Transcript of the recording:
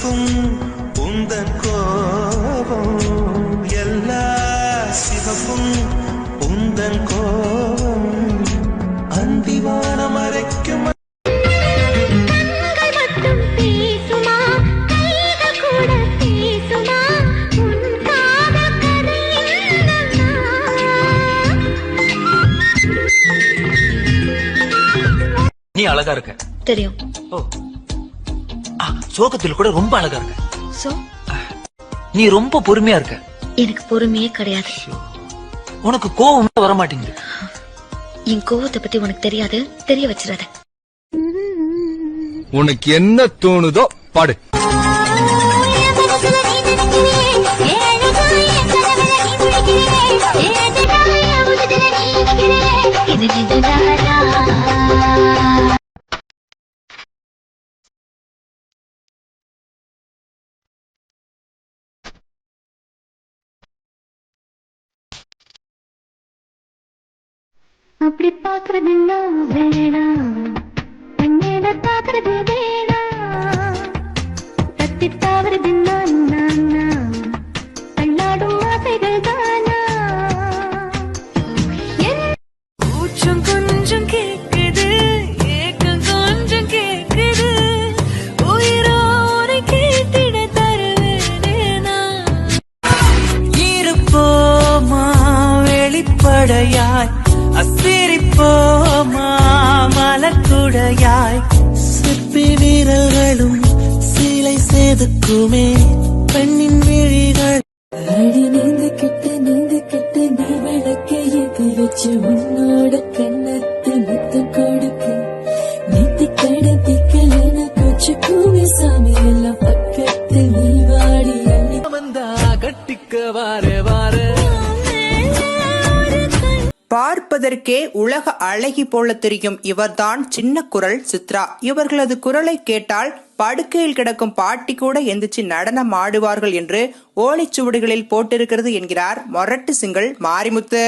சிவப்பும் உந்தன் கோபம், எல்லா சிவப்பும் உந்தன் கோபம், அந்திவானம் அரைக்கும். நீ அழகா இருக்க தெரியும். ஓ, சோகத்தில் கூட ரொம்ப அழகா இருக்க. சோ நீ ரொம்ப பொறுமையா இருக்க. எனக்கு பொறுமையே கிடையாது. உனக்கு கோவம் வர மாட்டேங்குது. என் கோவத்தை பத்தி உனக்கு தெரியாது, தெரிய வச்சிடாத. உனக்கு என்ன தோணுதோ பாடு. அப்படி பாக்குறது வேணாம், கண்ணீர பாக்குறது வேணாம், தத்தி தாவறது கண்ணாடும் ஆசைகள் தானா. கூச்சம் கொஞ்சம் கேக்குது, ஏக்கம் கொஞ்சம் கேக்குது, உயிரோரை கேட்டிட தருவேனா. இருப்போமா வெளிப்படையாய், அசிரிப்போமா மலக்குடையாய், சிற்பி வீரர்களும் சிலை செதுக்குமே பெண்ணின் விழிகள். அடி நீந்து கிட்ட நீ விளக்கை எது வச்சு உன்னோட கண்ணத்தில் முத்தம் கொடுக்க, நீத்தி கடத்திக்கலன கொச்சுக்குமே சாமி எல்லாம் பக்கத்தில் நீ வாடி அள்ளி வந்தா கட்டிக்க வார வார. பார்ப்பதற்கே உலக அழகி போல தெரியும் இவர்தான் சின்ன குரல் சித்ரா. இவர்களது குரலை கேட்டால் படுக்கையில் கிடக்கும் பாட்டி கூட எந்திரிச்சு நடனம் ஆடுவார்கள் என்று ஓலைச்சுவடிகளில் போட்டிருக்கிறது என்கிறார் மொரட்டு சிங்கள் மாரிமுத்து.